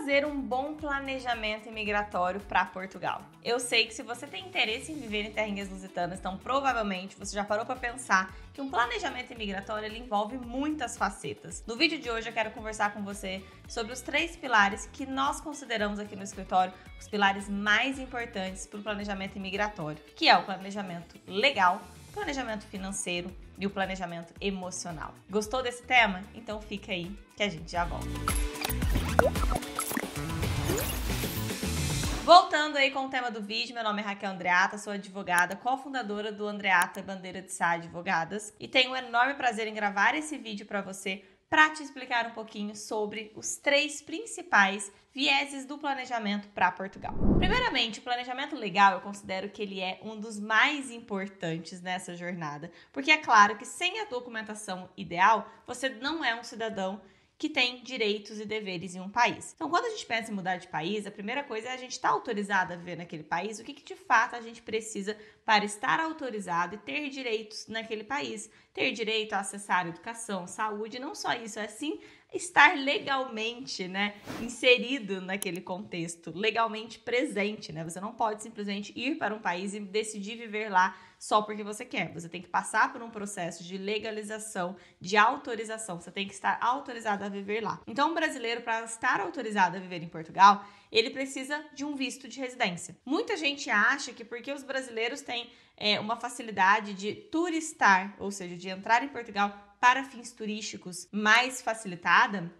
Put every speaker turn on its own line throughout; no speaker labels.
fazer um bom planejamento imigratório para Portugal? Eu sei que se você tem interesse em viver em terrinhas lusitanas, então provavelmente você já parou para pensar que um planejamento imigratório ele envolve muitas facetas. No vídeo de hoje eu quero conversar com você sobre os 3 pilares que nós consideramos aqui no escritório os pilares mais importantes para o planejamento imigratório, que é o planejamento legal, planejamento financeiro e o planejamento emocional. Gostou desse tema? Então fica aí que a gente já volta. Voltando aí com o tema do vídeo, meu nome é Raquel Andreata, sou advogada, cofundadora do Andreata Bandeira de Sá Advogadas e tenho um enorme prazer em gravar esse vídeo para você para te explicar um pouquinho sobre os 3 principais vieses do planejamento para Portugal. Primeiramente, o planejamento legal eu considero que ele é um dos mais importantes nessa jornada, porque é claro que sem a documentação ideal, você não é um cidadão que tem direitos e deveres em um país. Então, quando a gente pensa em mudar de país, a primeira coisa é a gente estar autorizado a viver naquele país, o que de fato a gente precisa para estar autorizado e ter direitos naquele país. Ter direito a acessar educação, saúde, não só isso, é sim estar legalmente, inserido naquele contexto, legalmente presente, Você não pode simplesmente ir para um país e decidir viver lá só porque você quer. Você tem que passar por um processo de legalização, de autorização. Você tem que estar autorizado a viver lá. Então, um brasileiro, para estar autorizado a viver em Portugal, ele precisa de um visto de residência. Muita gente acha que porque os brasileiros têm uma facilidade de turistar, ou seja, de entrar em Portugal para fins turísticos mais facilitada,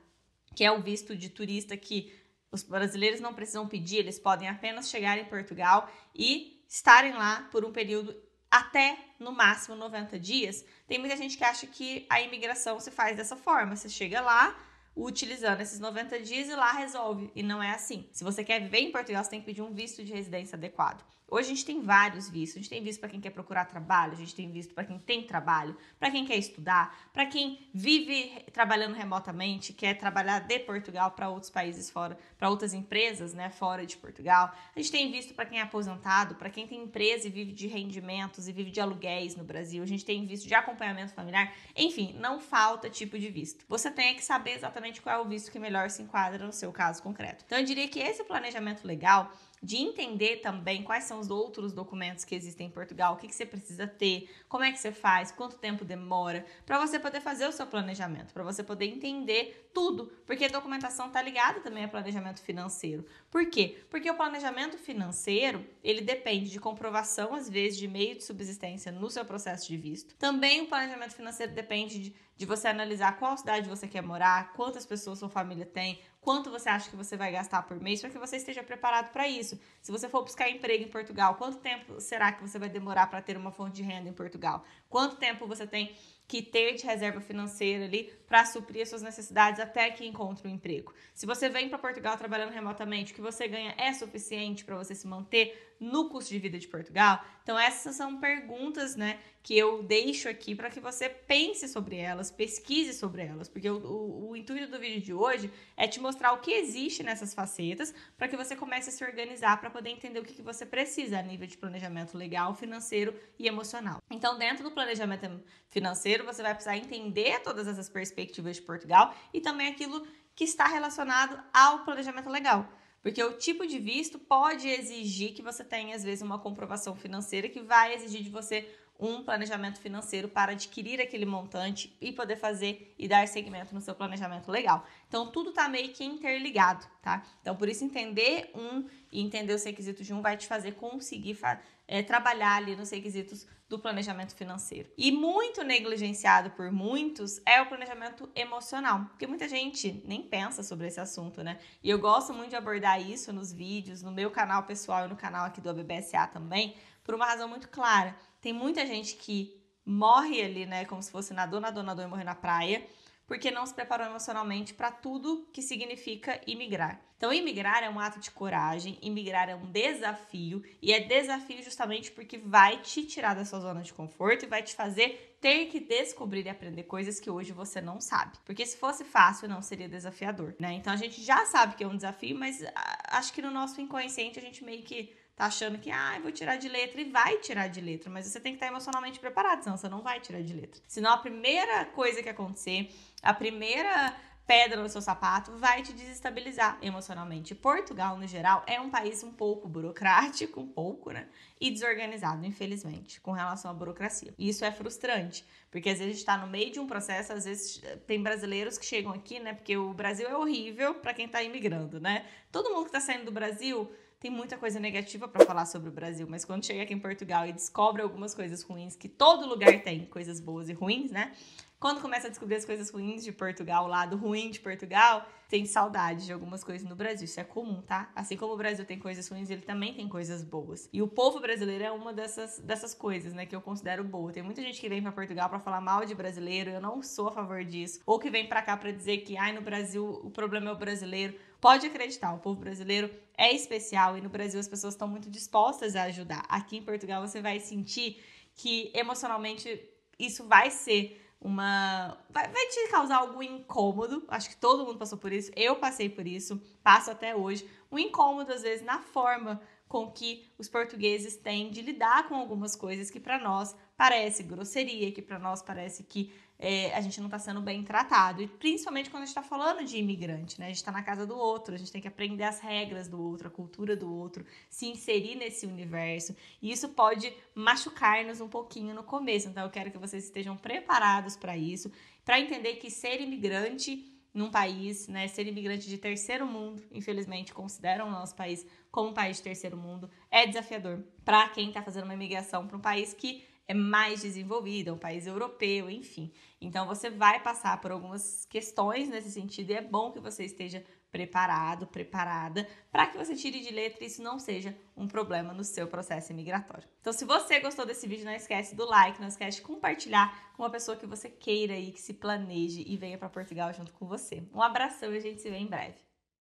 que é o visto de turista que os brasileiros não precisam pedir, eles podem apenas chegar em Portugal e estarem lá por um período até, no máximo, 90 dias. Tem muita gente que acha que a imigração se faz dessa forma. Você chega lá, utilizando esses 90 dias e lá resolve. E não é assim. Se você quer viver em Portugal, você tem que pedir um visto de residência adequado. Hoje a gente tem vários vistos. A gente tem visto para quem quer procurar trabalho, a gente tem visto para quem tem trabalho, para quem quer estudar, para quem vive trabalhando remotamente, quer trabalhar de Portugal para outros países fora, para outras empresas, fora de Portugal. A gente tem visto para quem é aposentado, para quem tem empresa e vive de rendimentos e vive de aluguéis no Brasil. A gente tem visto de acompanhamento familiar. Enfim, não falta tipo de visto. Você tem que saber exatamente qual é o visto que melhor se enquadra no seu caso concreto. Então eu diria que esse planejamento legal de entender também quais são os outros documentos que existem em Portugal, o que você precisa ter, como é que você faz, quanto tempo demora, para você poder fazer o seu planejamento, para você poder entender tudo, porque a documentação está ligada também a planejamento financeiro. Por quê? Porque o planejamento financeiro, ele depende de comprovação, às vezes, de meio de subsistência no seu processo de visto. Também o planejamento financeiro depende de você analisar qual cidade você quer morar, quantas pessoas sua família tem, quanto você acha que você vai gastar por mês, para que você esteja preparado para isso. Se você for buscar emprego em Portugal, quanto tempo será que você vai demorar para ter uma fonte de renda em Portugal? Quanto tempo você tem que ter de reserva financeira ali para suprir as suas necessidades até que encontre um emprego? Se você vem para Portugal trabalhando remotamente, o que você ganha é suficiente para você se manter no custo de vida de Portugal? Então essas são perguntas, que eu deixo aqui para que você pense sobre elas, pesquise sobre elas, porque o intuito do vídeo de hoje é te mostrar o que existe nessas facetas para que você comece a se organizar para poder entender o que você precisa a nível de planejamento legal, financeiro e emocional. Então, dentro do planejamento financeiro, você vai precisar entender todas essas perspectivas de Portugal e também aquilo que está relacionado ao planejamento legal. Porque o tipo de visto pode exigir que você tenha, às vezes, uma comprovação financeira que vai exigir de você um planejamento financeiro para adquirir aquele montante e poder fazer e dar seguimento no seu planejamento legal. Então, tudo está meio que interligado, tá? Então, por isso, entender e entender os requisitos de um vai te fazer conseguir trabalhar ali nos requisitos do planejamento financeiro. E muito negligenciado por muitos é o planejamento emocional, porque muita gente nem pensa sobre esse assunto, E eu gosto muito de abordar isso nos vídeos, no meu canal pessoal e no canal aqui do ABBSA também, por uma razão muito clara. Tem muita gente que morre ali, como se fosse nadou e morrer na praia, porque não se preparou emocionalmente para tudo que significa imigrar. Então, imigrar é um ato de coragem, imigrar é um desafio, e é desafio justamente porque vai te tirar da sua zona de conforto e vai te fazer ter que descobrir e aprender coisas que hoje você não sabe. Porque se fosse fácil, não seria desafiador, Então, a gente já sabe que é um desafio, mas acho que no nosso inconsciente a gente meio que tá achando que, eu vou tirar de letra, e vai tirar de letra, mas você tem que estar emocionalmente preparado, senão você não vai tirar de letra. Senão a primeira coisa que acontecer, a primeira pedra no seu sapato, vai te desestabilizar emocionalmente. Portugal, no geral, é um país um pouco burocrático, né? E desorganizado, infelizmente, com relação à burocracia. E isso é frustrante, porque às vezes a gente tá no meio de um processo, às vezes tem brasileiros que chegam aqui, né? Porque o Brasil é horrível para quem tá imigrando, né? Todo mundo que tá saindo do Brasil tem muita coisa negativa para falar sobre o Brasil, mas quando chega aqui em Portugal e descobre algumas coisas ruins, que todo lugar tem coisas boas e ruins, né? Quando começa a descobrir as coisas ruins de Portugal, o lado ruim de Portugal, tem saudade de algumas coisas no Brasil. Isso é comum, tá? Assim como o Brasil tem coisas ruins, ele também tem coisas boas. E o povo brasileiro é uma dessas coisas, né, que eu considero boa. Tem muita gente que vem pra Portugal pra falar mal de brasileiro, eu não sou a favor disso. Ou que vem pra cá pra dizer que, no Brasil o problema é o brasileiro. Pode acreditar, o povo brasileiro é especial e no Brasil as pessoas estão muito dispostas a ajudar. Aqui em Portugal você vai sentir que emocionalmente isso vai ser vai te causar algum incômodo. Acho que todo mundo passou por isso. Eu passei por isso, passo até hoje. Um incômodo, às vezes, na forma com que os portugueses têm de lidar com algumas coisas que para nós parece grosseria, que para nós parece que a gente não está sendo bem tratado. E principalmente quando a gente está falando de imigrante, né? A gente está na casa do outro, a gente tem que aprender as regras do outro, a cultura do outro, se inserir nesse universo. E isso pode machucar-nos um pouquinho no começo. Então eu quero que vocês estejam preparados para isso, para entender que ser imigrante num país, né, ser imigrante de terceiro mundo, infelizmente consideram o nosso país como um país de terceiro mundo, é desafiador para quem está fazendo uma imigração para um país que é mais desenvolvido, é um país europeu, enfim. Então você vai passar por algumas questões nesse sentido e é bom que você esteja preparado, preparada, para que você tire de letra e isso não seja um problema no seu processo imigratório. Então, se você gostou desse vídeo, não esquece do like, não esquece de compartilhar com uma pessoa que você queira e que se planeje e venha para Portugal junto com você. Um abração e a gente se vê em breve.